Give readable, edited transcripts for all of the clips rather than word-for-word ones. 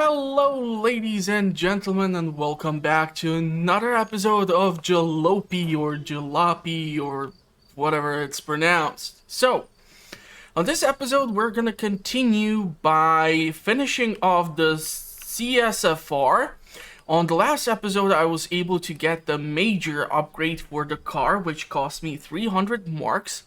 Hello, ladies and gentlemen, and welcome back to another episode of Jalopy or Jalopy or whatever it's pronounced. So, on this episode, we're gonna continue by finishing off the CSFR. On the last episode, I was able to get the major upgrade for the car, which cost me 300 marks.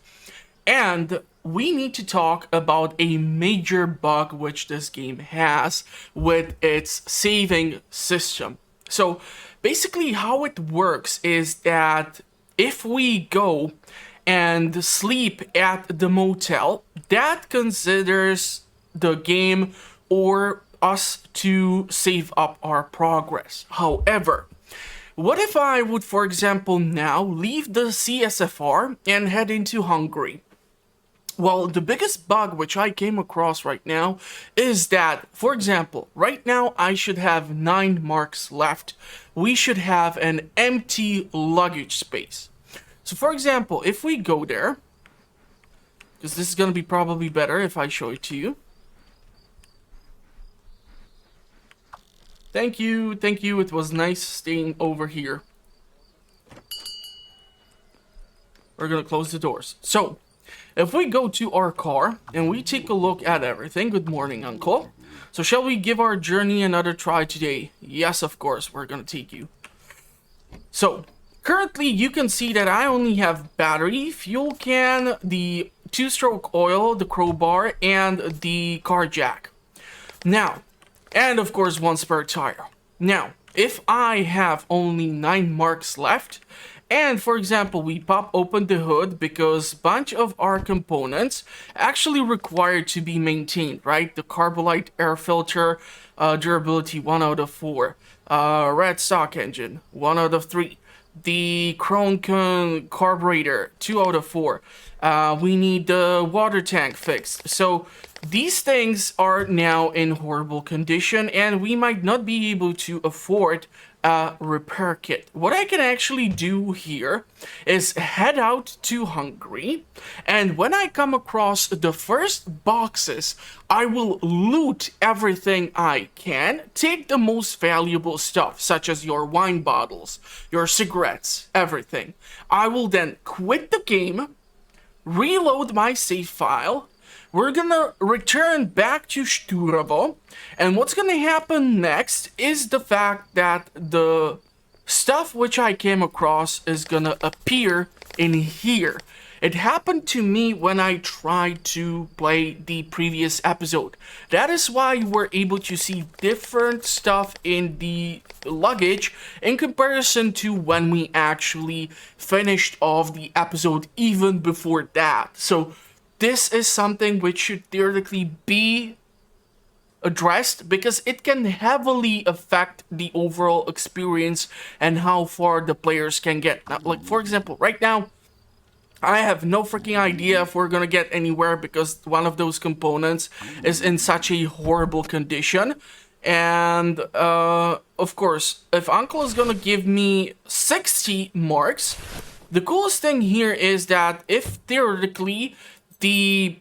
And we need to talk about a major bug which this game has with its saving system. So basically how it works is that if we go and sleep at the motel, that considers the game or us to save up our progress. However, what if I would, for example, now leave the CSFR and head into Hungary? Well, the biggest bug which I came across right now is that, for example, right now I should have 9 marks left. We should have an empty luggage space. So for example, if we go there, because this is going to be probably better if I show it to you. Thank you, it was nice staying over here. We're going to close the doors. So, if we go to our car and we take a look at everything, good morning, Uncle. So shall we give our journey another try today? Yes, of course, we're gonna take you. So, currently you can see that I only have battery, fuel can, the 2-stroke oil, the crowbar, and the car jack. Now, and of course 1 spare tire. Now, if I have only 9 marks left, and for example, we pop open the hood because bunch of our components actually require to be maintained, right? The Carbolite air filter, durability 1 out of 4. Red stock engine, 1 out of 3. The Chrome carburetor, 2 out of 4. We need the water tank fixed. So these things are now in horrible condition and we might not be able to afford a repair kit. What I can actually do here is head out to Hungary, and when I come across the first boxes, I will loot everything I can, take the most valuable stuff, such as your wine bottles, your cigarettes, everything. I will then quit the game, reload my save file. We're gonna return back to Sturovo, and what's gonna happen next is the fact that the stuff which I came across is gonna appear in here. It happened to me when I tried to play the previous episode. That is why you were able to see different stuff in the luggage in comparison to when we actually finished off the episode even before that. So this is something which should theoretically be addressed because it can heavily affect the overall experience and how far the players can get. Now, like, for example, right now, I have no freaking idea if we're gonna get anywhere because one of those components is in such a horrible condition. And, of course, if Uncle is gonna give me 60 marks, the coolest thing here is that if theoretically the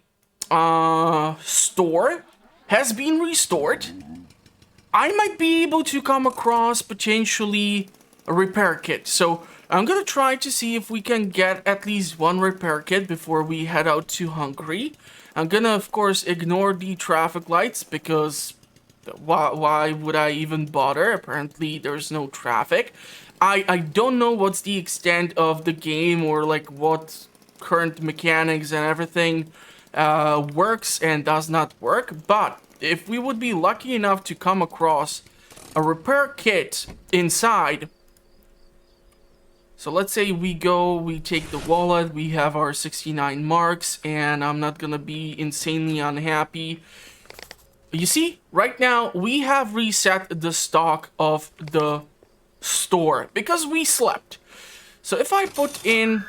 store has been restored, I might be able to come across potentially a repair kit. So I'm gonna try to see if we can get at least 1 repair kit before we head out to Hungary. I'm gonna, of course, ignore the traffic lights because why would I even bother? Apparently there's no traffic. I don't know what's the extent of the game or like what current mechanics and everything works and does not work, but if we would be lucky enough to come across a repair kit inside, so let's say we take the wallet, we have our 69 marks, and I'm not gonna be insanely unhappy. You see, right now we have reset the stock of the store because we slept. So if I put in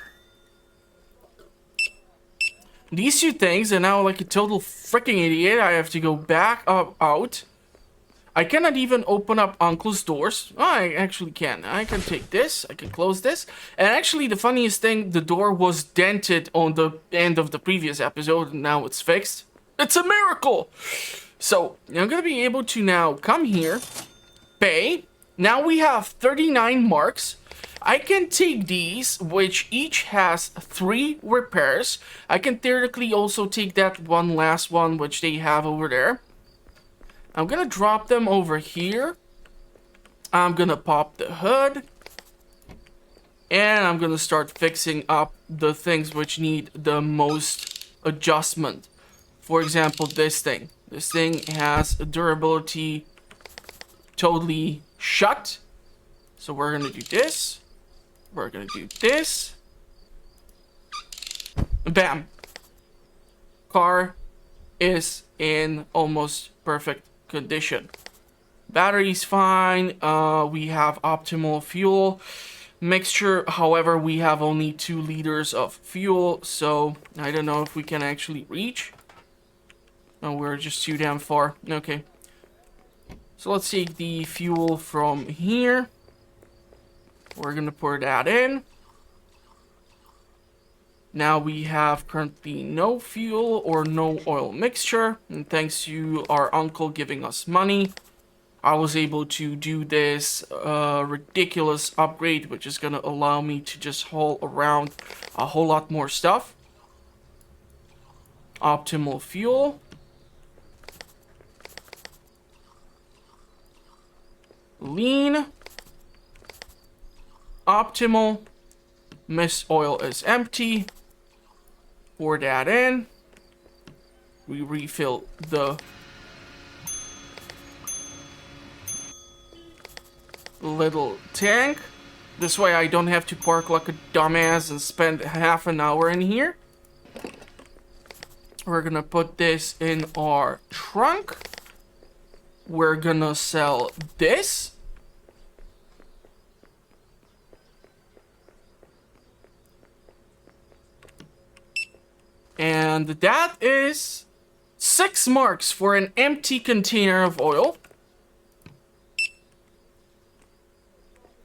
these 2 things, and now like a total freaking idiot, I have to go back up out. I cannot even open up Uncle's doors. Oh, I actually can. I can take this, I can close this. And actually the funniest thing, the door was dented on the end of the previous episode and now it's fixed. It's a miracle! So I'm gonna be able to now come here, pay. Now we have 39 marks. I can take these, which each has 3 repairs. I can theoretically also take that one last one, which they have over there. I'm gonna drop them over here. I'm gonna pop the hood. And I'm gonna start fixing up the things which need the most adjustment. For example, this thing. This thing has a durability totally shut. So we're gonna do this. We're gonna do this. Bam. Car is in almost perfect condition. Battery's fine. We have optimal fuel mixture. However, we have only 2 liters of fuel, so I don't know if we can actually reach. No, we're just too damn far. Okay. So let's take the fuel from here. We're gonna pour that in. Now we have currently no fuel or no oil mixture. And thanks to our uncle giving us money, I was able to do this ridiculous upgrade, which is gonna allow me to just haul around a whole lot more stuff. Optimal fuel. Lean. Optimal. Mist oil is empty. Pour that in. We refill the little tank. This way I don't have to park like a dumbass and spend half an hour in here. We're gonna put this in our trunk. We're gonna sell this. And that is 6 marks for an empty container of oil.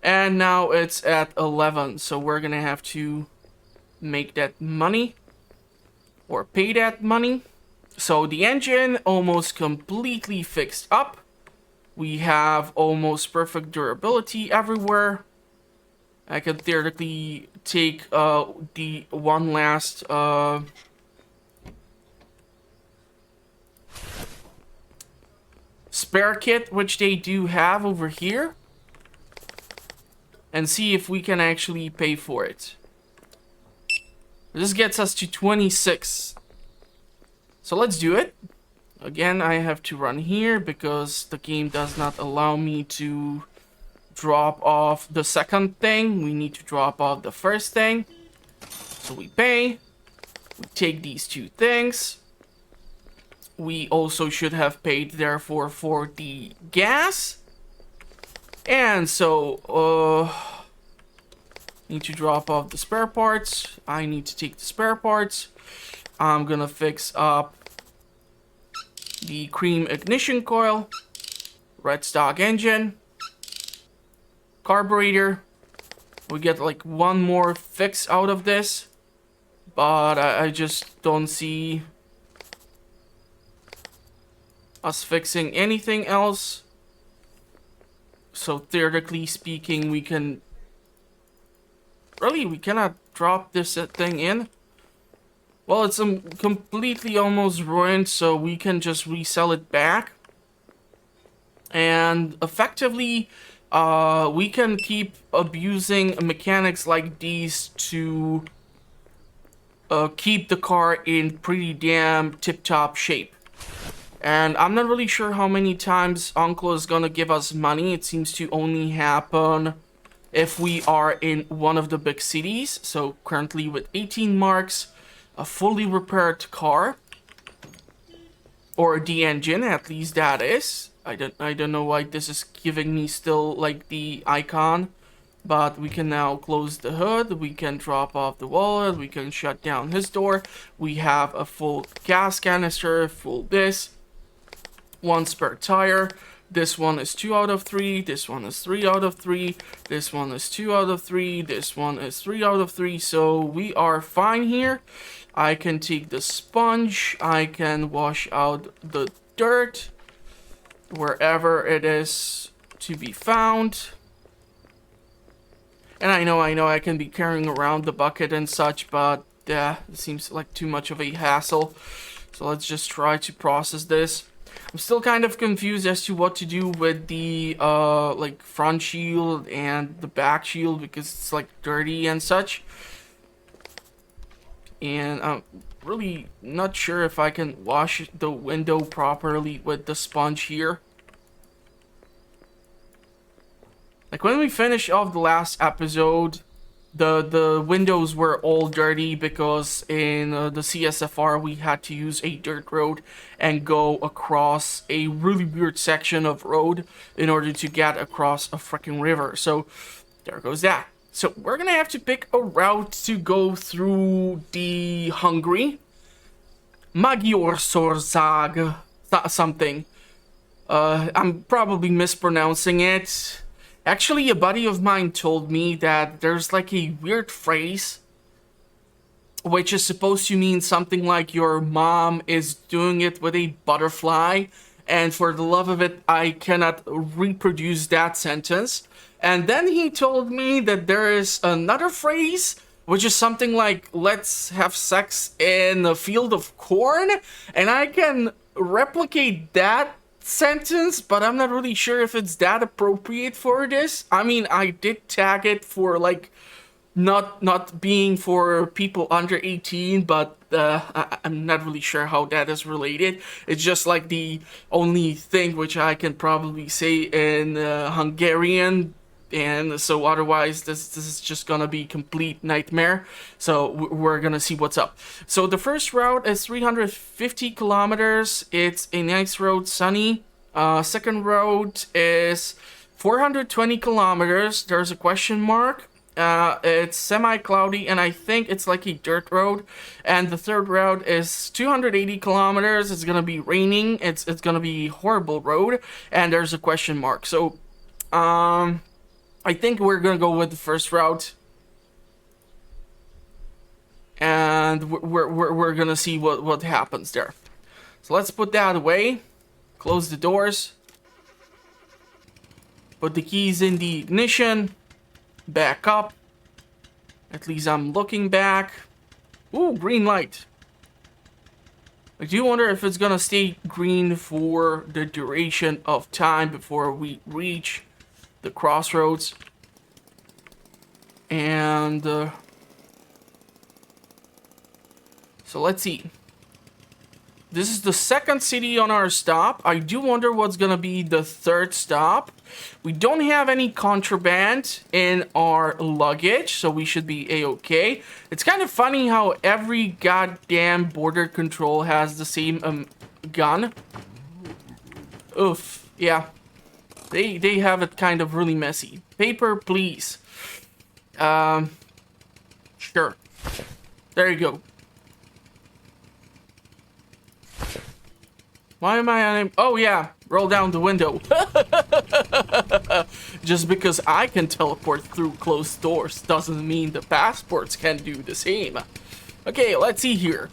And now it's at 11, so we're gonna have to make that money. Or pay that money. So the engine almost completely fixed up. We have almost perfect durability everywhere. I could theoretically take the one last spare kit, which they do have over here, and see if we can actually pay for it. This gets us to 26. So let's do it. Again, I have to run here because the game does not allow me to drop off the second thing. We need to drop off the first thing. So we pay. We take these 2 things. We also should have paid, therefore, for the gas. And so, need to drop off the spare parts. I need to take the spare parts. I'm gonna fix up the cream ignition coil, red stock engine, carburetor. We get like 1 more fix out of this, but I just don't see us fixing anything else. So theoretically speaking, we can we cannot drop this thing in. Well, it's completely almost ruined, so we can just resell it back. And effectively, we can keep abusing mechanics like these to keep the car in pretty damn tip-top shape. And I'm not really sure how many times Uncle is gonna give us money. It seems to only happen if we are in one of the big cities. So currently with 18 marks, a fully repaired car, or the engine, at least that is. I don't know why this is giving me still like the icon, but we can now close the hood. We can drop off the wallet. We can shut down his door. We have a full gas canister, full this. 1 spare tire. This one is 2 out of 3. This one is 3 out of 3. This one is 2 out of 3. This one is 3 out of 3. So we are fine here. I can take the sponge. I can wash out the dirt wherever it is to be found. And I know I can be carrying around the bucket and such, but it seems like too much of a hassle. So let's just try to process this. I'm still kind of confused as to what to do with the like front shield and the back shield because it's like dirty and such. And I'm really not sure if I can wash the window properly with the sponge here. Like when we finished off the last episode, the windows were all dirty because in the CSFR we had to use a dirt road and go across a really weird section of road in order to get across a freaking river. So there goes that. So we're gonna have to pick a route to go through the Hungary. Magyarország something. I'm probably mispronouncing it. Actually, a buddy of mine told me that there's like a weird phrase which is supposed to mean something like your mom is doing it with a butterfly, and for the love of it, I cannot reproduce that sentence. And then he told me that there is another phrase which is something like, let's have sex in a field of corn, and I can replicate that sentence, but I'm not really sure if it's that appropriate for this. I mean, I did tag it for like not being for people under 18, but I'm not really sure how that is related. It's just like the only thing which I can probably say in Hungarian, and so otherwise this is just gonna be complete nightmare. So we're gonna see what's up. So the first route is 350 kilometers. It's a nice road, sunny. Second road is 420 kilometers. There's a question mark. It's semi-cloudy, and I think it's like a dirt road. And the third route is 280 kilometers. It's gonna be raining. It's gonna be horrible road, and there's a question mark. So I think we're gonna go with the first route, and we're gonna see what happens there. So let's put that away, close the doors, put the keys in the ignition, back up. At least I'm looking back. Ooh, green light. I do wonder if it's gonna stay green for the duration of time before we reach the crossroads. And so let's see. This is the second city on our stop. I do wonder what's gonna be the third stop. We don't have any contraband in our luggage, so we should be a-okay. It's kind of funny how every goddamn border control has the same gun. Oof, yeah. They have it kind of really messy. Paper, please. Sure. There you go. Why am I on? Oh yeah, roll down the window. Just because I can teleport through closed doors doesn't mean the passports can do the same. Okay, let's see here.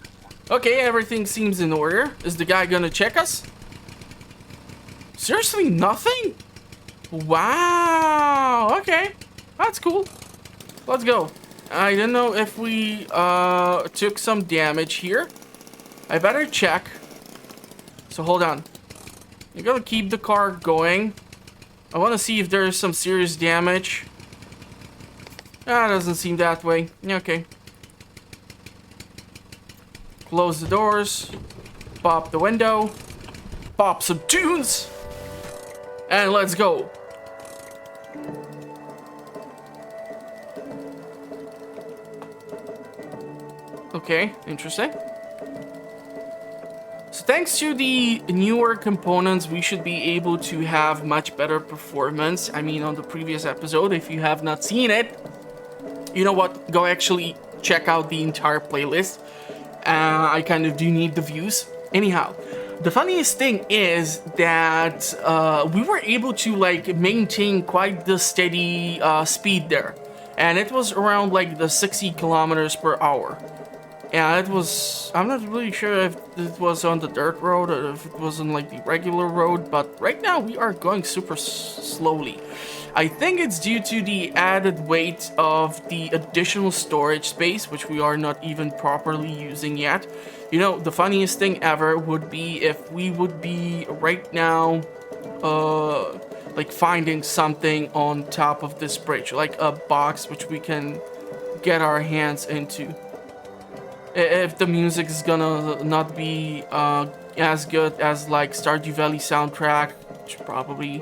Okay, everything seems in order. Is the guy gonna check us? Seriously, nothing? Wow, okay. That's cool. Let's go. I don't know if we took some damage here. I better check. So hold on. You gotta keep the car going. I want to see if there is some serious damage. Ah, doesn't seem that way. Okay. Close the doors. Pop the window. Pop some tunes. And let's go. Okay, interesting. So thanks to the newer components, we should be able to have much better performance. I mean, on the previous episode, if you have not seen it, you know what? Go actually check out the entire playlist. I kind of do need the views. Anyhow, the funniest thing is that we were able to like maintain quite the steady speed there. And it was around like the 60 kilometers per hour. Yeah, it was. I'm not really sure if it was on the dirt road or if it was on like the regular road, but right now we are going super slowly. I think it's due to the added weight of the additional storage space, which we are not even properly using yet. You know, the funniest thing ever would be if we would be right now, like finding something on top of this bridge, like a box which we can get our hands into. If the music is gonna not be as good as like Stardew Valley soundtrack, which probably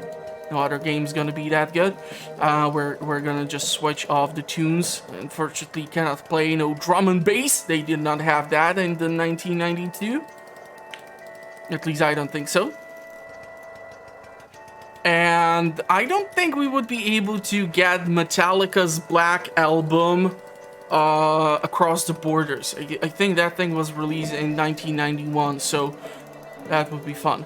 no other game's gonna be that good, we're gonna just switch off the tunes. Unfortunately, cannot play no drum and bass. They did not have that in the 1992. At least I don't think so. And I don't think we would be able to get Metallica's Black Album across the borders. I think that thing was released in 1991, so that would be fun.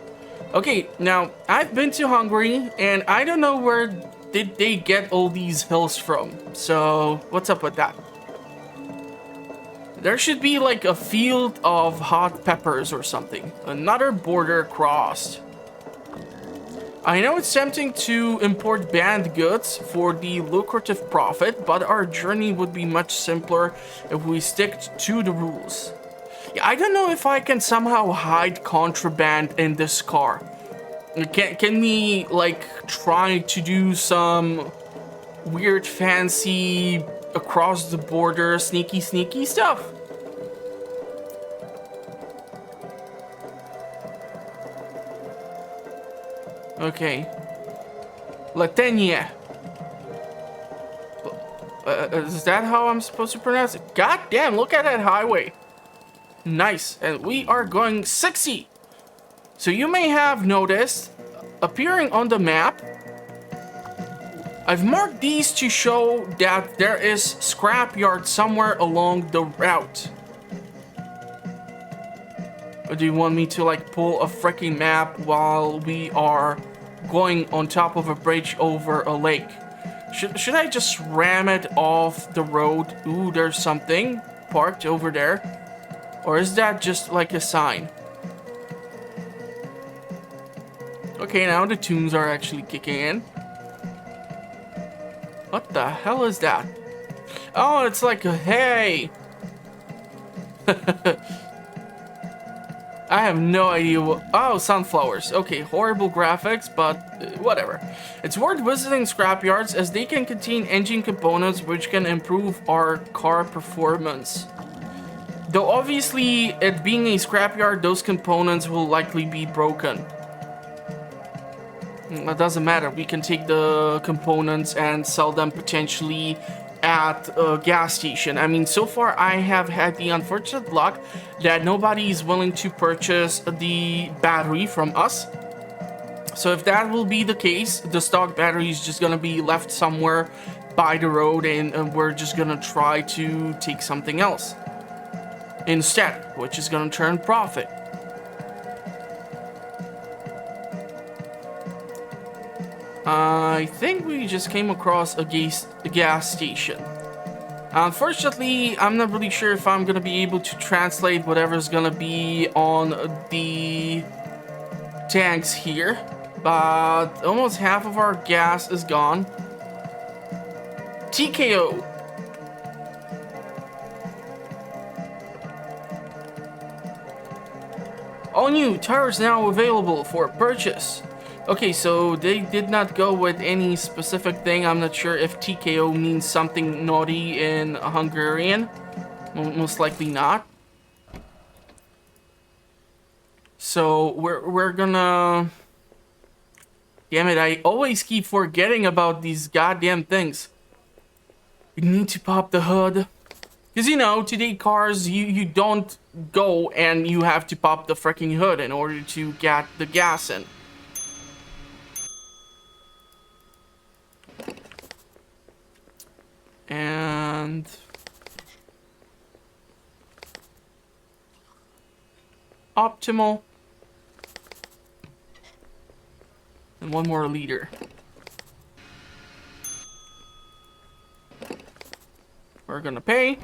Okay, now I've been to Hungary, and I don't know where did they get all these hills from. So what's up with that? There should be like a field of hot peppers or something. Another border crossed. I know it's tempting to import banned goods for the lucrative profit, but our journey would be much simpler if we stick to the rules. Yeah, I don't know if I can somehow hide contraband in this car. Can we, like, try to do some weird, fancy, across the border, sneaky stuff? Okay. Latenia. Is that how I'm supposed to pronounce it? God damn, look at that highway. Nice. And we are going 60. So you may have noticed, appearing on the map, I've marked these to show that there is scrapyard somewhere along the route. Or do you want me to like pull a freaking map while we are going on top of a bridge over a lake? Should I just ram it off the road? Ooh, there's something parked over there. Or is that just like a sign? Okay, now the tunes are actually kicking in. What the hell is that? Oh, it's like a hey. I have no idea what... Oh, sunflowers. Okay, horrible graphics, but whatever. It's worth visiting scrapyards as they can contain engine components which can improve our car performance. Though obviously, it being a scrapyard, those components will likely be broken. It doesn't matter. We can take the components and sell them potentially at a gas station. I mean, so far I have had the unfortunate luck that nobody is willing to purchase the battery from us. So if that will be the case, the stock battery is just gonna be left somewhere by the road, and we're just gonna try to take something else instead, which is gonna turn profit. I think we just came across a gas station. Unfortunately, I'm not really sure if I'm gonna be able to translate whatever's gonna be on the tanks here, but almost half of our gas is gone. TKO. All new tires now available for purchase. Okay, so they did not go with any specific thing. I'm not sure if TKO means something naughty in Hungarian. Most likely not. So we're gonna... Damn it, I always keep forgetting about these goddamn things. We need to pop the hood. Because, you know, today cars, you don't go and you have to pop the freaking hood in order to get the gas in. And optimal, and one more liter. We're gonna pay.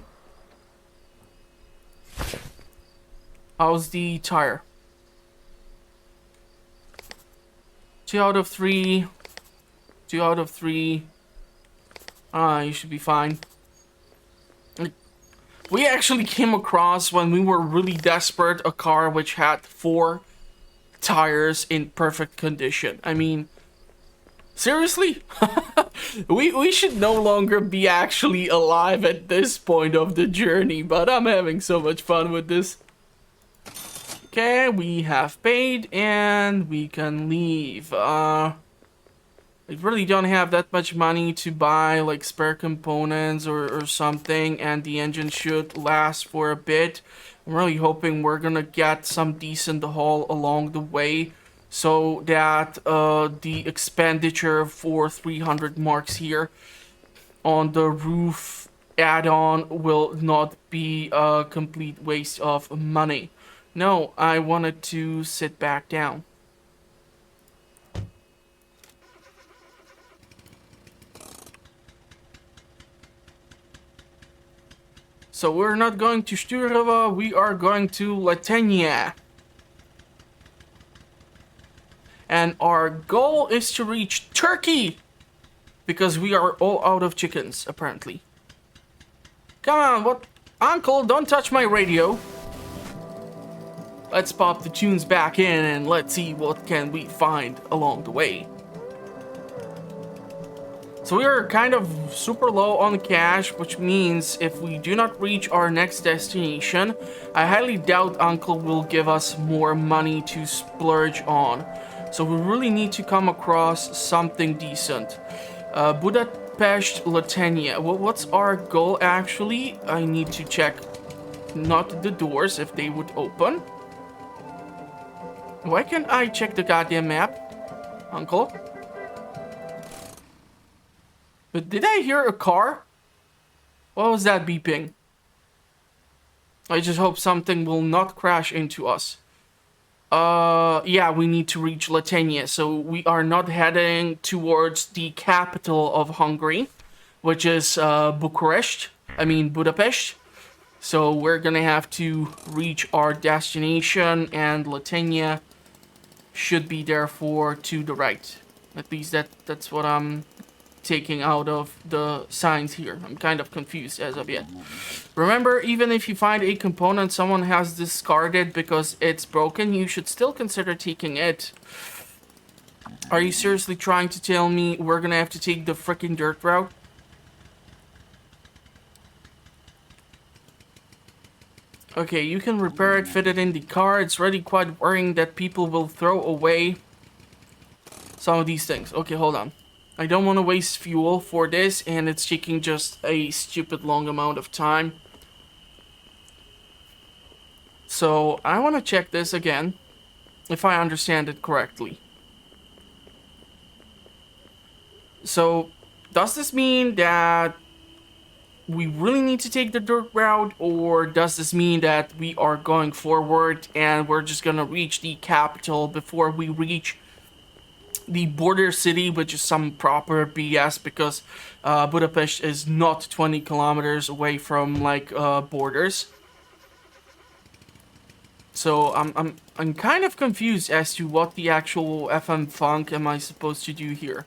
How's the tire? 2 out of 3. 2 out of 3. You should be fine. We actually came across, when we were really desperate, a car which had 4 tires in perfect condition. I mean, seriously? we should no longer be actually alive at this point of the journey, but I'm having so much fun with this. Okay, we have paid and we can leave. I really don't have that much money to buy like spare components or something, and the engine should last for a bit. I'm really hoping we're gonna get some decent haul along the way, so that the expenditure for 300 marks here on the roof add-on will not be a complete waste of money. No, I wanted to sit back down. So we're not going to Sturova, we are going to Latenia. And our goal is to reach Turkey, because we are all out of chickens, apparently. Come on, what? Uncle, don't touch my radio. Let's pop the tunes back in and let's see what can we find along the way. So we are kind of super low on cash, which means if we do not reach our next destination, I highly doubt Uncle will give us more money to splurge on. So we really need to come across something decent. Budapest, Latenia. Well, what's our goal actually? I need to check not the doors if they would open. Why can't I check the goddamn map, Uncle? But did I hear a car? What was that beeping? I just hope something will not crash into us. Yeah, we need to reach Latenia, so we are not heading towards the capital of Hungary, which is Budapest. So we're gonna have to reach our destination, and Latenia should be therefore to the right. At least that's what I'm taking out of the signs here. I'm kind of confused as of yet. Remember, even if you find a component someone has discarded because it's broken, you should still consider taking it. Are you seriously trying to tell me we're gonna have to take the freaking dirt route? Okay, you can repair it, fit it in the car. It's really quite worrying that people will throw away some of these things. Okay, hold on. I don't want to waste fuel for this, and it's taking just a stupid long amount of time. So I want to check this again, if I understand it correctly. So does this mean that we really need to take the dirt route, or does this mean that we are going forward and we're just gonna reach the capital before we reach the border city, which is some proper BS, because Budapest is not 20 kilometers away from like borders. So I'm kind of confused as to what the actual FM funk am I supposed to do here.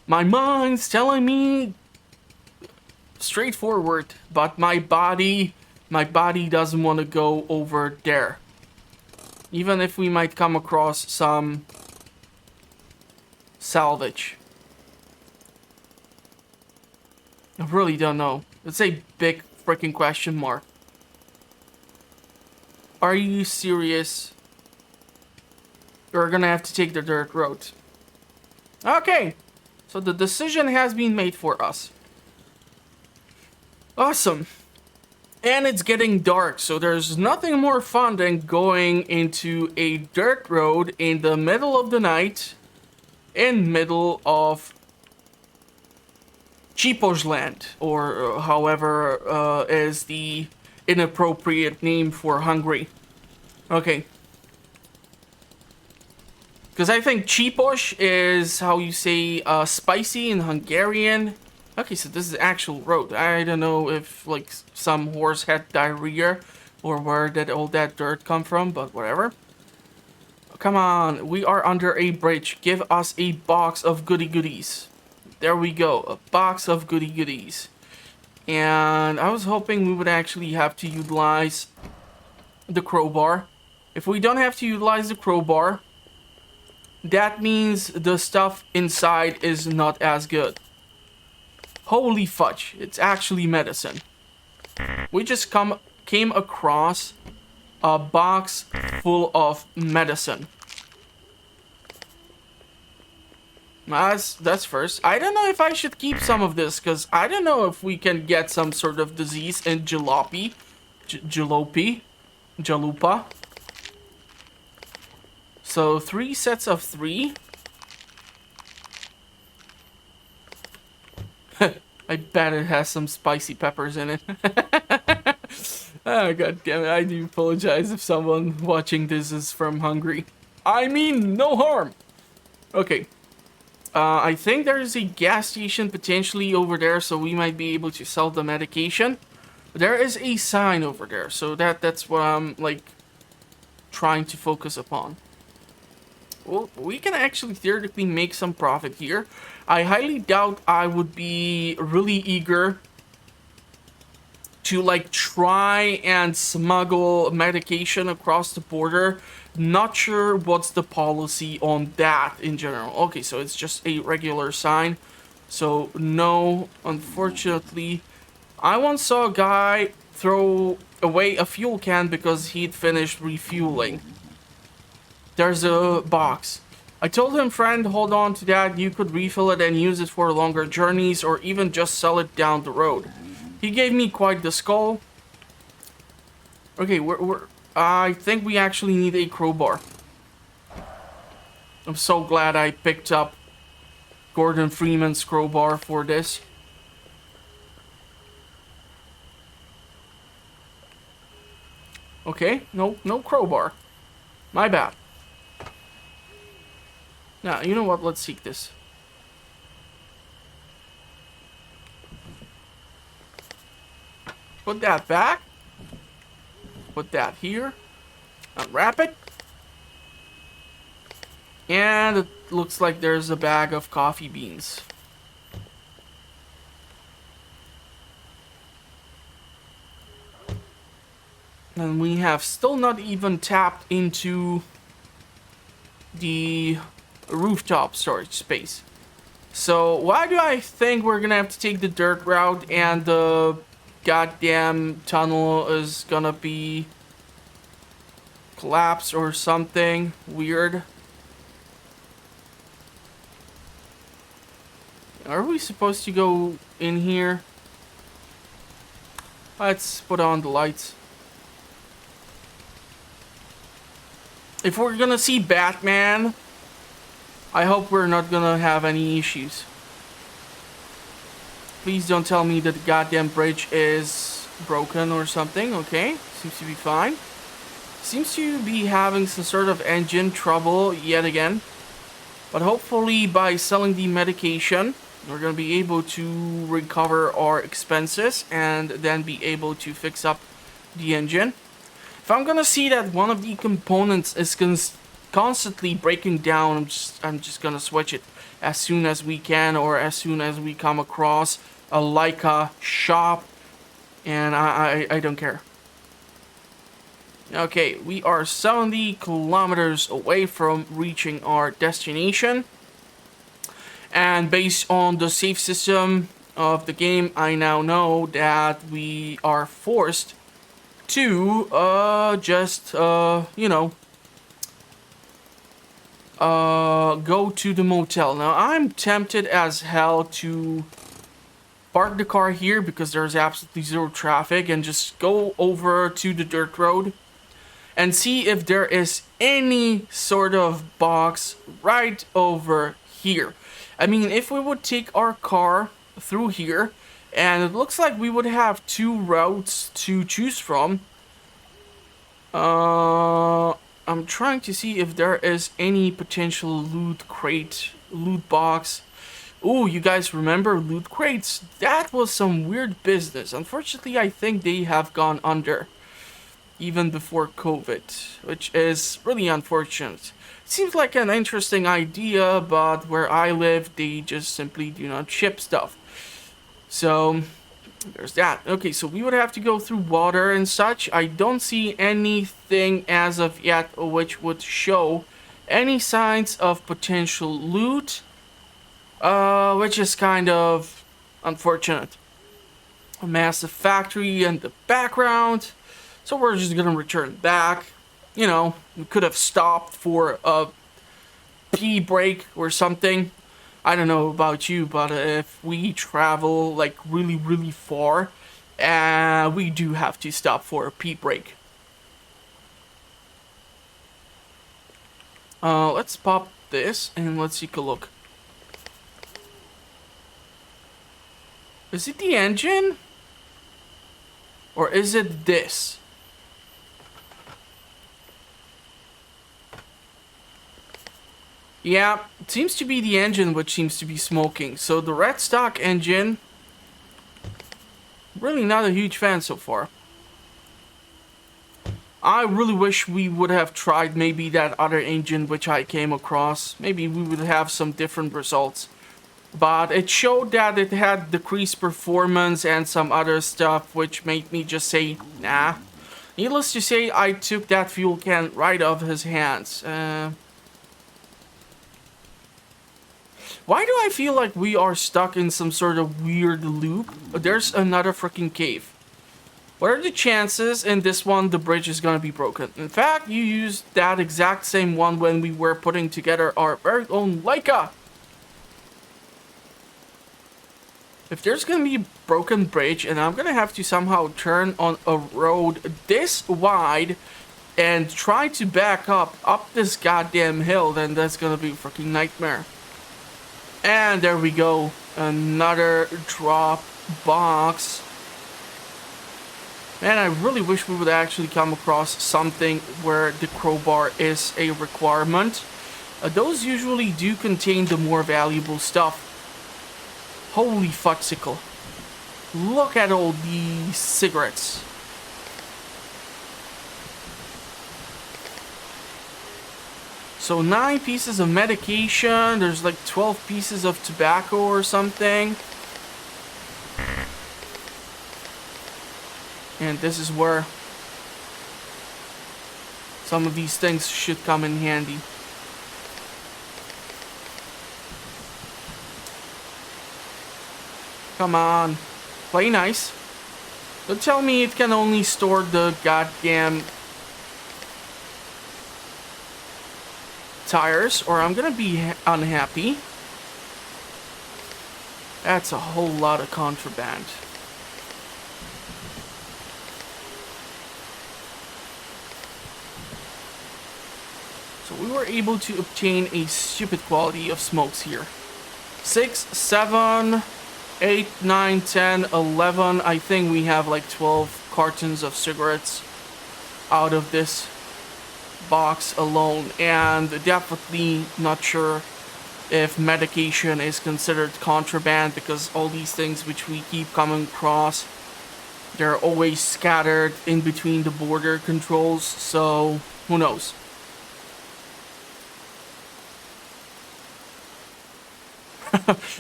My mind's telling me straightforward, but my body doesn't want to go over there. Even if we might come across some salvage. I really don't know. It's a big freaking question mark. Are you serious? We're gonna have to take the dirt road. Okay. So the decision has been made for us. Awesome. And it's getting dark, so there's nothing more fun than going into a dirt road in the middle of the night, in middle of Cheapos land, or however is the inappropriate name for Hungary. Okay. Because I think Cheapos is how you say spicy in Hungarian, Okay, so this is the actual road. I don't know if like some horse had diarrhea or where did all that dirt come from, but whatever. Come on, we are under a bridge. Give us a box of goody goodies. There we go, a box of goody goodies. And I was hoping we would actually have to utilize the crowbar. If we don't have to utilize the crowbar, that means the stuff inside is not as good. Holy fudge, it's actually medicine. We just came across a box full of medicine. That's first. I don't know if I should keep some of this, because I don't know if we can get some sort of disease in jalopy. Jalupa. So 3 sets of 3. I bet it has some spicy peppers in it. Oh, god damn it. I do apologize if someone watching this is from Hungary. I mean, no harm. Okay. I think there is a gas station potentially over there, so we might be able to sell the medication. There is a sign over there, so that's what I'm, like, trying to focus upon. Well, we can actually theoretically make some profit here. I highly doubt I would be really eager to like try and smuggle medication across the border. Not sure what's the policy on that in general. Okay, so it's just a regular sign. So no, unfortunately. I once saw a guy throw away a fuel can because he'd finished refueling. There's a box. I told him, friend, hold on to that. You could refill it and use it for longer journeys or even just sell it down the road. He gave me quite the skull. Okay, I think we actually need a crowbar. I'm so glad I picked up Gordon Freeman's crowbar for this. Okay, no crowbar. My bad. Now, you know what? Let's seek this. Put that back. Put that here. Unwrap it. And it looks like there's a bag of coffee beans. And we have still not even tapped into the rooftop storage space. So why do I think we're gonna have to take the dirt route and the goddamn tunnel is gonna be collapsed or something weird? Are we supposed to go in here? Let's put on the lights. If we're gonna see Batman, I hope we're not gonna have any issues. Please don't tell me that the goddamn bridge is broken or something. Okay, seems to be fine. Seems to be having some sort of engine trouble yet again. But hopefully by selling the medication, we're gonna be able to recover our expenses and then be able to fix up the engine. If I'm gonna see that one of the components is constantly breaking down, I'm just gonna switch it as soon as we can, or as soon as we come across a Leica shop, and I don't care. Okay, we are 70 kilometers away from reaching our destination, and based on the save system of the game, I now know that we are forced to go to the motel. Now I'm tempted as hell to park the car here because there's absolutely zero traffic and just go over to the dirt road and see if there is any sort of box right over here. I mean, if we would take our car through here, and it looks like we would have 2 routes to choose from. I'm trying to see if there is any potential loot crate, loot box. Oh, you guys remember loot crates? That was some weird business. Unfortunately, I think they have gone under even before COVID, which is really unfortunate. Seems like an interesting idea, but where I live, they just simply do not ship stuff. So, there's that. Okay, so we would have to go through water and such. I don't see anything as of yet which would show any signs of potential loot, which is kind of unfortunate. A massive factory in the background. So we're just gonna return back. You know, we could have stopped for a pee break or something. I don't know about you, but if we travel like really, really far, we do have to stop for a pee break. Let's pop this and let's take a look. Is it the engine? Or is it this? Yeah, it seems to be the engine which seems to be smoking. So the red stock engine, really not a huge fan so far. I really wish we would have tried maybe that other engine which I came across. Maybe we would have some different results. But it showed that it had decreased performance and some other stuff which made me just say, nah. Needless to say, I took that fuel can right off his hands. Why do I feel like we are stuck in some sort of weird loop? There's another freaking cave. What are the chances in this one the bridge is gonna be broken? In fact, you used that exact same one when we were putting together our very own Leica. If there's gonna be a broken bridge and I'm gonna have to somehow turn on a road this wide and try to back up this goddamn hill, then that's gonna be a freaking nightmare. And there we go. Another drop box. Man, I really wish we would actually come across something where the crowbar is a requirement. Those usually do contain the more valuable stuff. Holy futsicle. Look at all these cigarettes. So 9 pieces of medication, there's like 12 pieces of tobacco or something. And this is where some of these things should come in handy. Come on, play nice. Don't tell me it can only store the goddamn tires, or I'm gonna be unhappy. That's a whole lot of contraband. So we were able to obtain a stupid quality of smokes here. 6, 7, 8, 9, 10, 11. I think we have like 12 cartons of cigarettes out of this box alone, and definitely not sure if medication is considered contraband, because all these things which we keep coming across, they're always scattered in between the border controls, so who knows.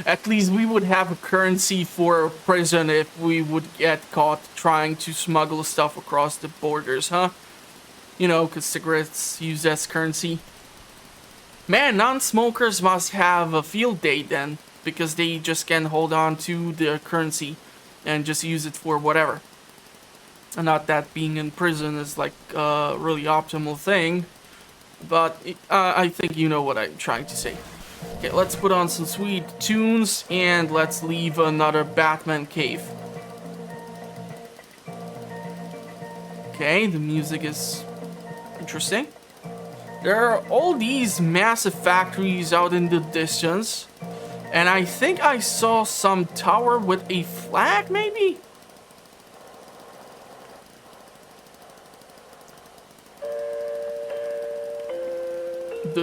At least we would have a currency for prison if we would get caught trying to smuggle stuff across the borders, huh? You know, because cigarettes used as currency. Man, non-smokers must have a field day then, because they just can hold on to the currency and just use it for whatever. And not that being in prison is like a really optimal thing, but I think you know what I'm trying to say. Okay, let's put on some sweet tunes and let's leave another Batman cave. Okay, the music is interesting. There are all these massive factories out in the distance, and I think I saw some tower with a flag, maybe?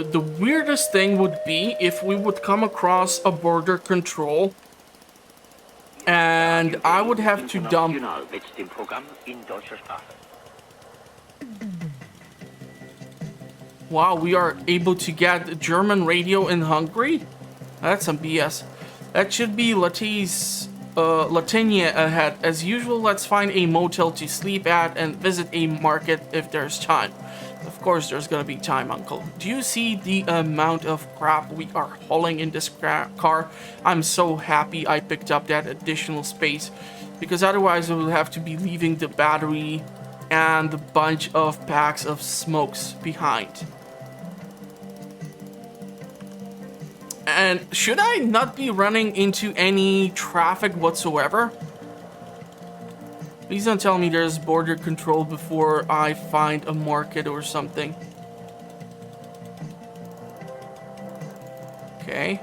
the weirdest thing would be if we would come across a border control and I would have to dump. Wow, we are able to get German radio in Hungary? That's some BS. That should be Latvinia ahead. As usual, let's find a motel to sleep at and visit a market if there's time. Of course, there's gonna be time, Uncle. Do you see the amount of crap we are hauling in this car? I'm so happy I picked up that additional space, because otherwise I will have to be leaving the battery and a bunch of packs of smokes behind. And should I not be running into any traffic whatsoever? Please don't tell me there's border control before I find a market or something. Okay.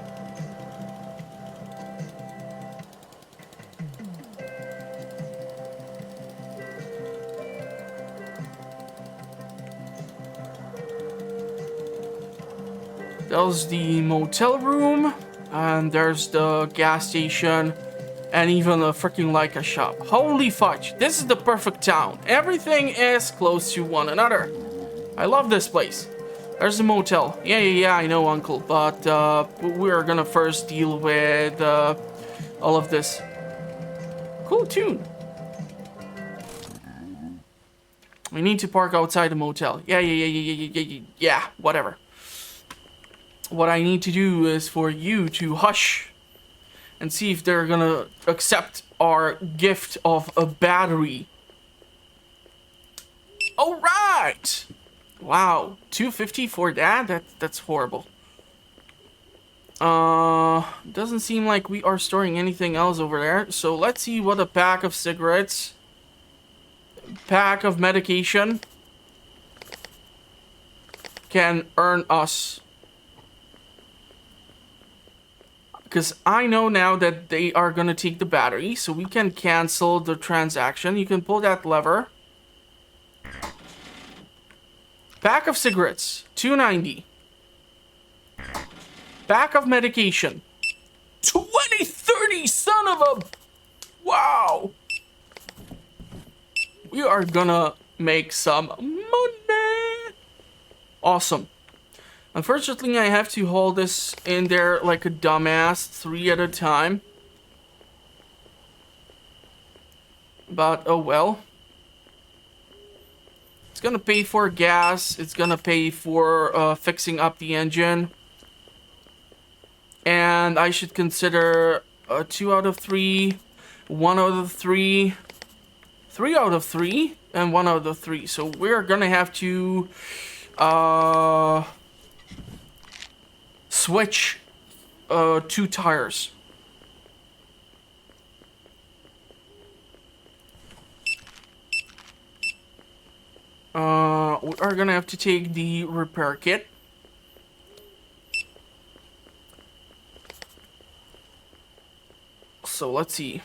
There's the motel room, and there's the gas station, and even a freaking Leica shop. Holy fudge, this is the perfect town. Everything is close to one another. I love this place. There's the motel. Yeah, I know, Uncle, but we're gonna first deal with all of this. Cool tune. We need to park outside the motel. Yeah, whatever. What I need to do is for you to hush and see if they're gonna accept our gift of a battery. All right. Wow, $250 for that? That's horrible. Doesn't seem like we are storing anything else over there. So let's see what a pack of cigarettes, pack of medication can earn us. Because I know now that they are going to take the battery, so we can cancel the transaction. You can pull that lever. Pack of cigarettes, $2.90. Pack of medication, $20.30, son of a... Wow. We are gonna make some money. Awesome. Unfortunately, I have to hold this in there like a dumbass, 3 at a time. But, oh well. It's gonna pay for gas. It's gonna pay for fixing up the engine. And I should consider 2 out of 3, 1 out of 3, 3 out of 3, and 1 out of 3. So we're gonna have to... switch 2 tires. We are gonna have to take the repair kit. So let's see.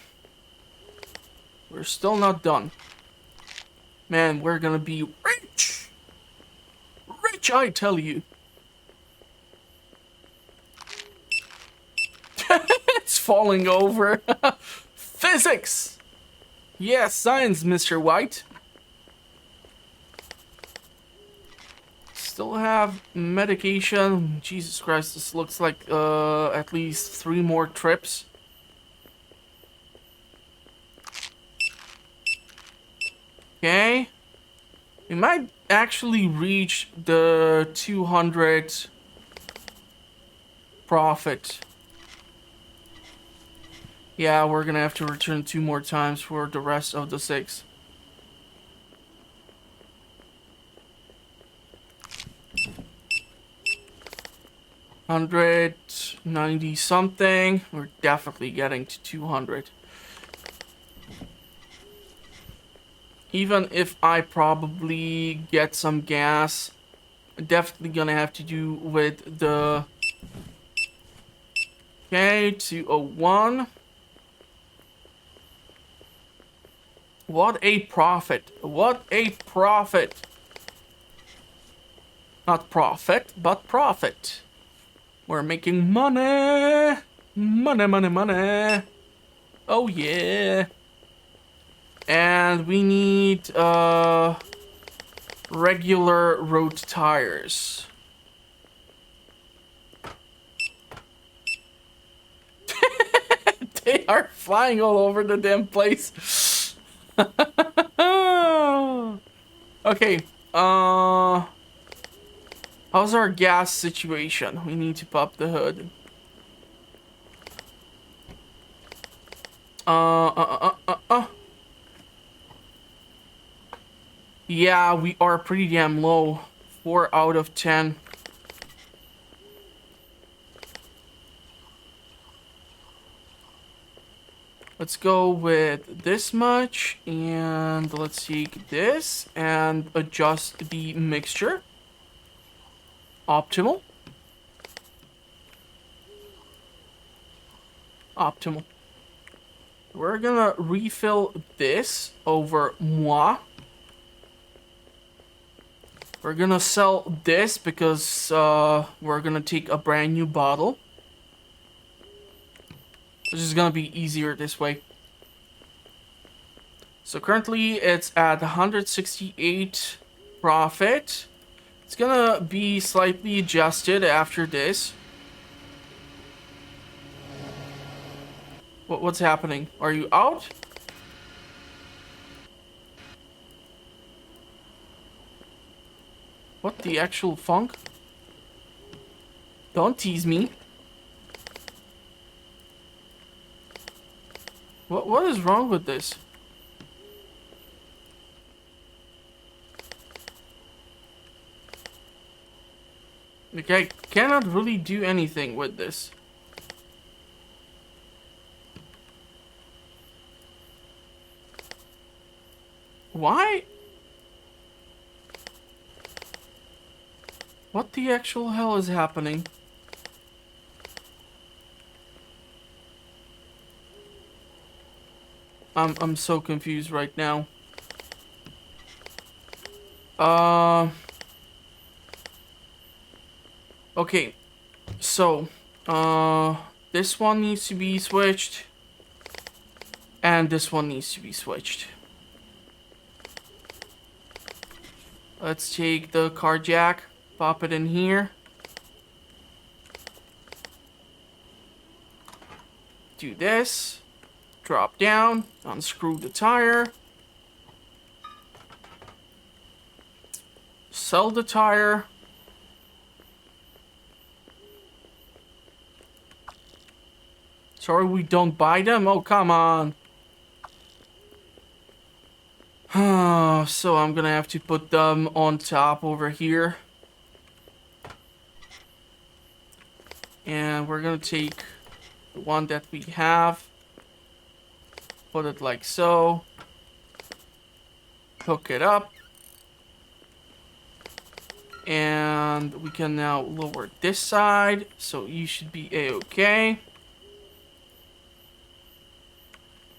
We're still not done. Man, we're gonna be rich. Rich, I tell you. It's falling over. Physics. Yes, science, Mr. White. Still have medication. Jesus Christ, this looks like at least 3 more trips. Okay. We might actually reach the 200 profit. Yeah, we're gonna have to return 2 more times for the rest of the 6. $190 something. We're definitely getting to 200. Even if I probably get some gas, definitely gonna have to do with the... Okay, 201. What a profit. What a profit. Not profit, but profit. We're making money. Money, money, money. Oh yeah. And we need regular road tires. They are flying all over the damn place. Okay, how's our gas situation? We need to pop the hood. Yeah, we are pretty damn low. 4 out of 10. Let's go with this much, and let's take this and adjust the mixture. Optimal. Optimal. We're gonna refill this over moi. We're gonna sell this because we're gonna take a brand new bottle. Which is gonna be easier this way. So currently it's at 168 profit. It's gonna be slightly adjusted after this. What's happening? Are you out? What the actual funk? Don't tease me. What is wrong with this? Like, I cannot really do anything with this. Why? What the actual hell is happening? I'm so confused right now. Okay. So, this one needs to be switched. And this one needs to be switched. Let's take the car jack, pop it in here. Do this. Drop down, unscrew the tire. Sell the tire. Sorry we don't buy them? Oh, come on. So I'm gonna have to put them on top over here. And we're gonna take the one that we have. Put it like so. Hook it up. And we can now lower this side. So you should be a-okay.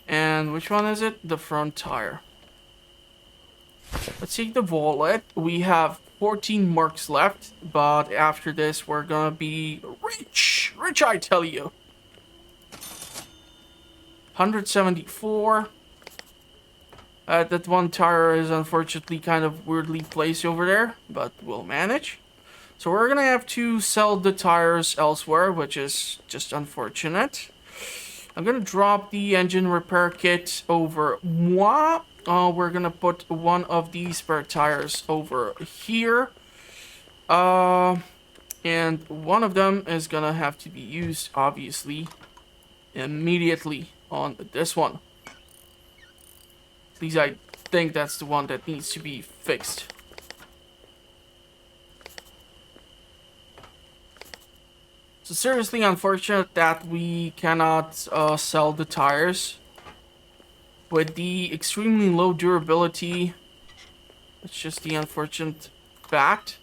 And which one is it? The front tire. Let's take the wallet. We have 14 marks left. But after this, we're gonna be rich. Rich, I tell you. 174. That one tire is unfortunately kind of weirdly placed over there, but we'll manage. So we're gonna have to sell the tires elsewhere, which is just unfortunate. I'm gonna drop the engine repair kit over moi. We're gonna put one of these spare tires over here. And one of them is gonna have to be used, obviously, immediately on this one. At least I think that's the one that needs to be fixed. So seriously unfortunate that we cannot sell the tires. With the extremely low durability, it's just the unfortunate fact.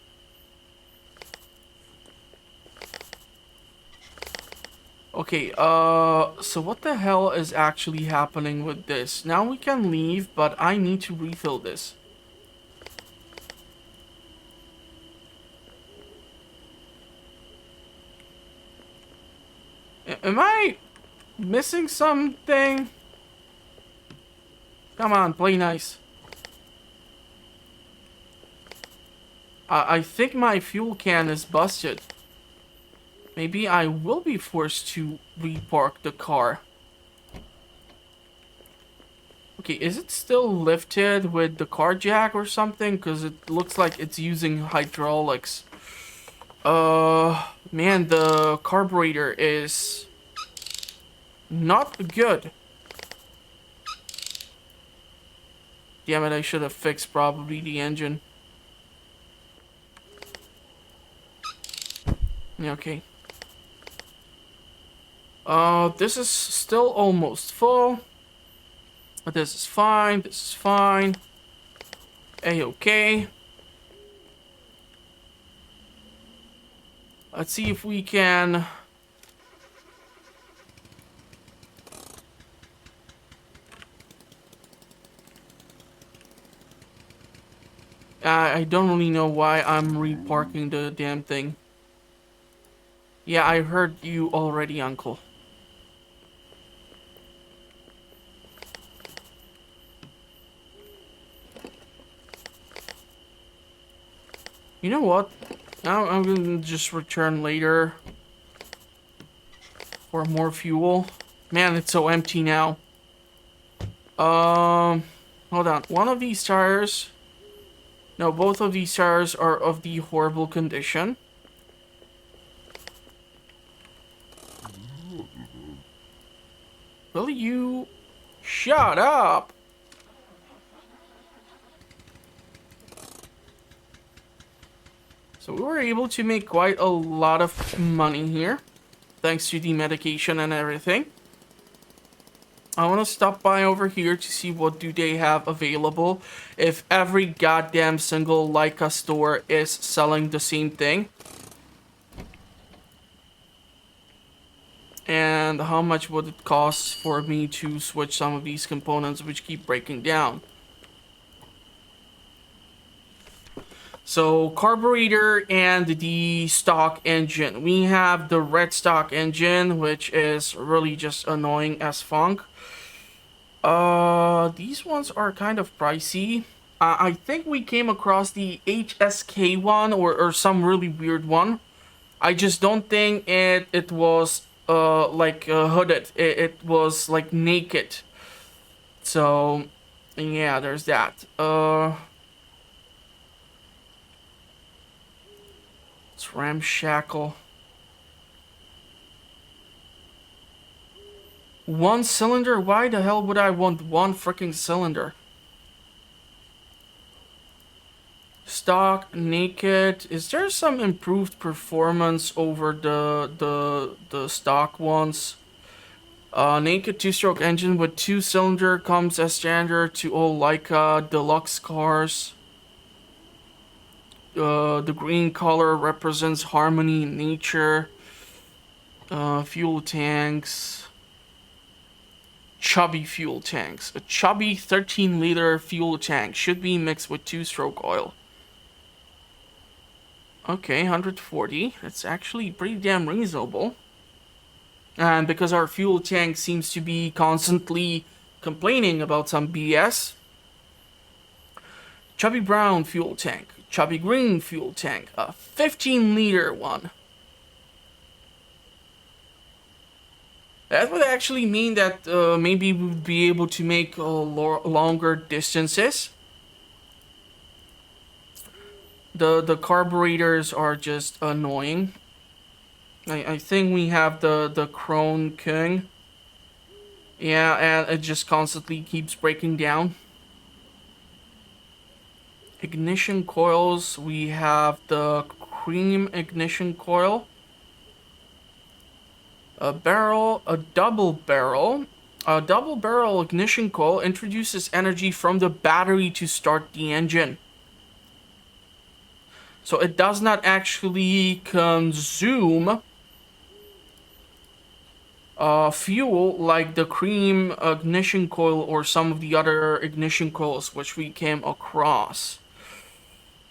Okay, so what the hell is actually happening with this? Now we can leave, but I need to refill this. Am I missing something? Come on, play nice. I think my fuel can is busted. Maybe I will be forced to repark the car. Okay, is it still lifted with the car jack or something? Because it looks like it's using hydraulics. Man, the carburetor is not good. Damn it, I should have fixed probably the engine. Okay. This is still almost full. This is fine, this is fine. A-okay. Let's see if we can... I don't really know why I'm reparking the damn thing. Yeah, I heard you already, Uncle. You know what? I'm gonna just return later for more fuel. Man, it's so empty now. Hold on. One of these tires... No, both of these tires are of the horrible condition. Will you shut up? So we were able to make quite a lot of money here, thanks to the medication and everything. I want to stop by over here to see what do they have available. If every goddamn single Leica store is selling the same thing. And how much would it cost for me to switch some of these components which keep breaking down. So, carburetor and the stock engine. We have the red stock engine, which is really just annoying as funk. These ones are kind of pricey. I think we came across the HSK one or some really weird one. I just don't think it was like hooded. It was like naked. So yeah, there's that. It's ramshackle. One cylinder? Why the hell would I want one freaking cylinder? Stock, naked. Is there some improved performance over the stock ones? Naked 2-stroke engine with 2-cylinder comes as standard to all Leica deluxe cars. The green color represents harmony in nature. Fuel tanks. Chubby fuel tanks. A chubby 13-liter fuel tank should be mixed with 2-stroke oil. Okay, 140. That's actually pretty damn reasonable. And because our fuel tank seems to be constantly complaining about some BS. Chubby brown fuel tank. Chubby green fuel tank. A 15-liter one. That would actually mean that maybe we would be able to make longer distances. The carburetors are just annoying. I think we have the Krone King. Yeah, and it just constantly keeps breaking down. Ignition coils, we have the cream ignition coil. A double barrel. A double barrel ignition coil introduces energy from the battery to start the engine. So it does not actually consume fuel like the cream ignition coil or some of the other ignition coils which we came across.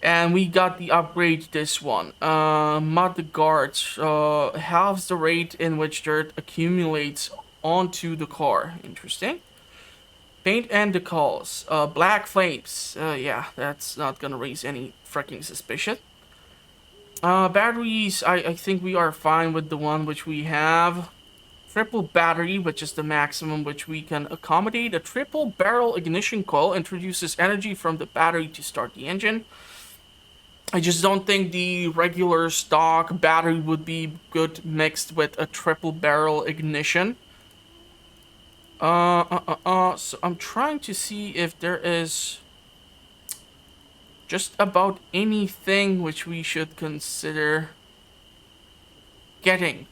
And we got the upgrade this one. Mud guards halves the rate in which dirt accumulates onto the car. Interesting. Paint and decals. Black flames. Yeah, that's not gonna raise any freaking suspicion. Batteries, I think we are fine with the one which we have. Triple battery, which is the maximum which we can accommodate. A triple barrel ignition coil introduces energy from the battery to start the engine. I just don't think the regular stock battery would be good mixed with a triple barrel ignition. So I'm trying to see if there is just about anything which we should consider getting.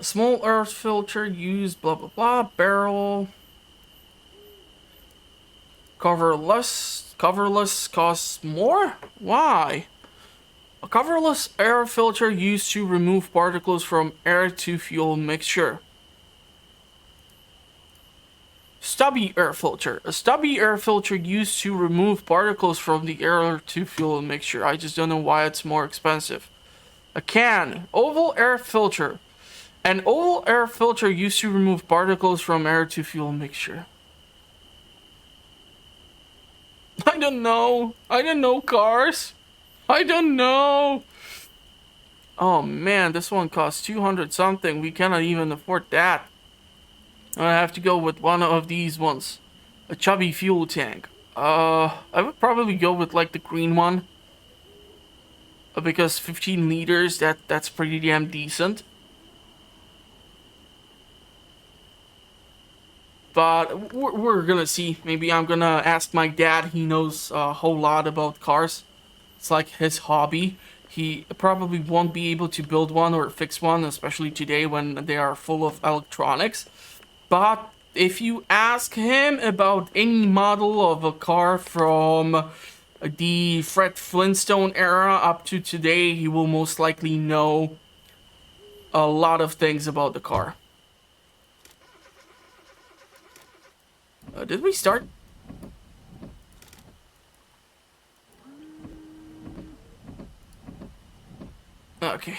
A small earth filter used, blah blah blah, barrel. Coverless costs more? Why? A coverless air filter used to remove particles from air to fuel mixture. Stubby air filter. A stubby air filter used to remove particles from the air to fuel mixture. I just don't know why it's more expensive. A can. Oval air filter. An oval air filter used to remove particles from air to fuel mixture. I don't know. I don't know cars. I don't know. Oh man, this one costs 200 something. We cannot even afford that. I have to go with one of these ones. A chubby fuel tank. I would probably go with like the green one. Because 15 liters, that's pretty damn decent. But we're gonna see. Maybe I'm gonna ask my dad. He knows a whole lot about cars. It's like his hobby. He probably won't be able to build one or fix one, especially today when they are full of electronics. But if you ask him about any model of a car from the Fred Flintstone era up to today, he will most likely know a lot of things about the car. Did we start? Okay.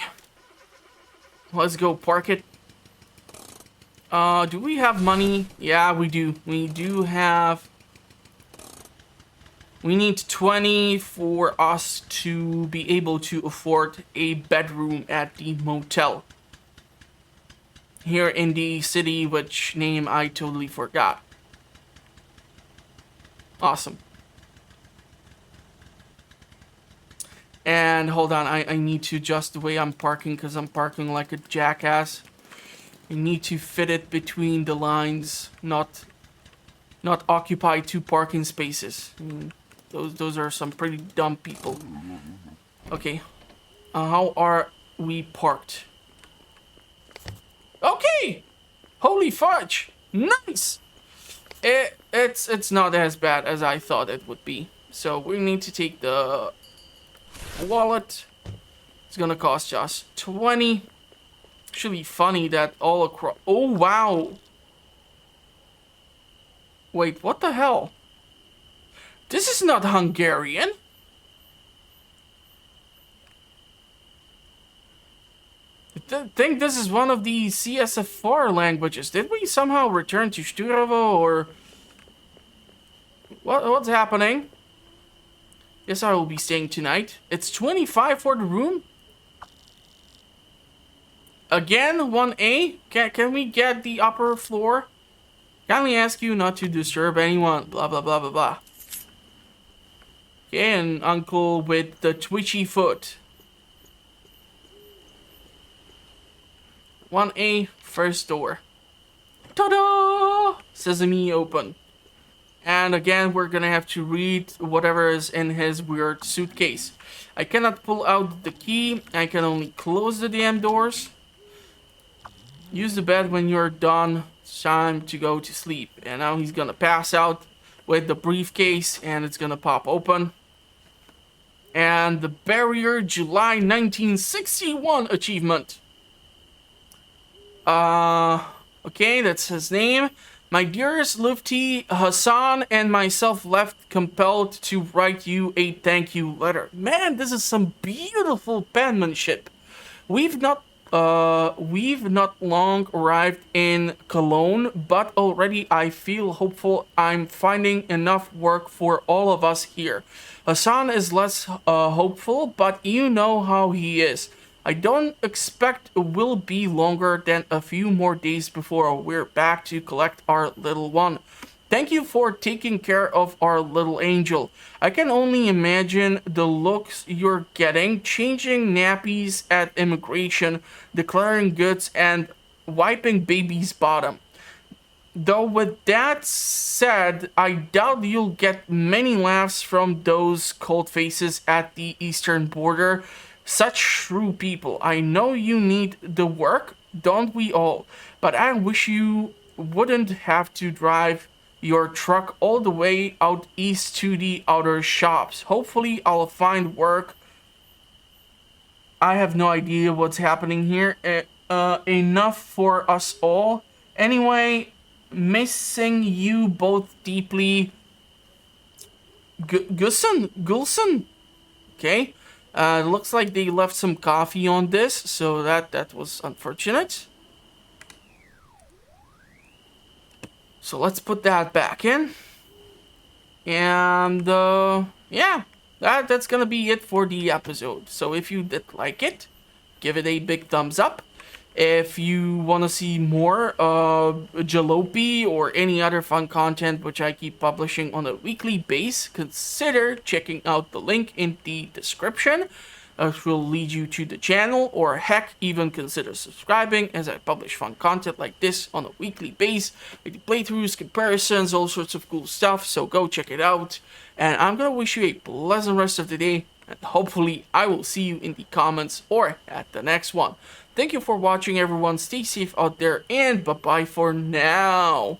Let's go park it. Do we have money? Yeah, we do. We do have... We need 20 for us to be able to afford a bedroom at the motel. Here in the city, which name I totally forgot. Awesome. And hold on, I need to adjust the way I'm parking because I'm parking like a jackass. I need to fit it between the lines, not occupy 2 parking spaces. I mean, those are some pretty dumb people. Okay, how are we parked? Okay, holy fudge, nice. It's not as bad as I thought it would be. So we need to take the wallet. It's gonna cost us 20. Actually funny that all across... Oh wow. Wait, what the hell? This is not Hungarian. I think this is one of the CSFR languages. Did we somehow return to Sturovo or... What's happening? Yes, I will be staying tonight. It's 25 for the room. Again, 1A? Can we get the upper floor? Kindly ask you not to disturb anyone. Blah, blah, blah, blah, blah. Okay, and uncle with the twitchy foot. 1A, first door. Ta-da! Sesame open. And again, we're gonna have to read whatever is in his weird suitcase. I cannot pull out the key. I can only close the damn doors. Use the bed when you're done. It's time to go to sleep. And now he's gonna pass out with the briefcase and it's gonna pop open. And the Barrier July 1961 achievement. Okay, that's his name. My dearest Lufti, Hassan and myself left compelled to write you a thank you letter. Man, this is some beautiful penmanship. We've not long arrived in Cologne, but already I feel hopeful I'm finding enough work for all of us here. Hassan is less hopeful, but you know how he is. I don't expect it will be longer than a few more days before we're back to collect our little one. Thank you for taking care of our little angel. I can only imagine the looks you're getting, changing nappies at immigration, declaring goods, and wiping baby's bottom. Though with that said, I doubt you'll get many laughs from those cold faces at the eastern border. Such shrewd people. I know you need the work, don't we all? But I wish you wouldn't have to drive your truck all the way out east to the outer shops. Hopefully I'll find work. I have no idea what's happening here. Enough for us all. Anyway, missing you both deeply. Gulson? Okay. Looks like they left some coffee on this, so that was unfortunate. So let's put that back in. And yeah, that's gonna be it for the episode. So if you did like it, give it a big thumbs up. If you want to see more Jalopy or any other fun content which I keep publishing on a weekly basis, consider checking out the link in the description. Which will lead you to the channel, or heck, even consider subscribing, as I publish fun content like this on a weekly basis, like playthroughs, comparisons, all sorts of cool stuff. So go check it out, and I'm gonna wish you a pleasant rest of the day, and hopefully I will see you in the comments or at the next one. Thank you for watching, everyone. Stay safe out there, and bye bye for now.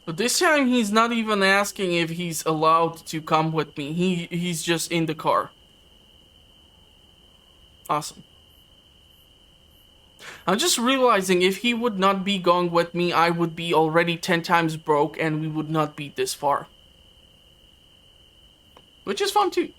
But this time he's not even asking if he's allowed to come with me. He's just in the car. Awesome. I'm just realizing if he would not be going with me, I would be already 10 times broke and we would not be this far. Which is fun too.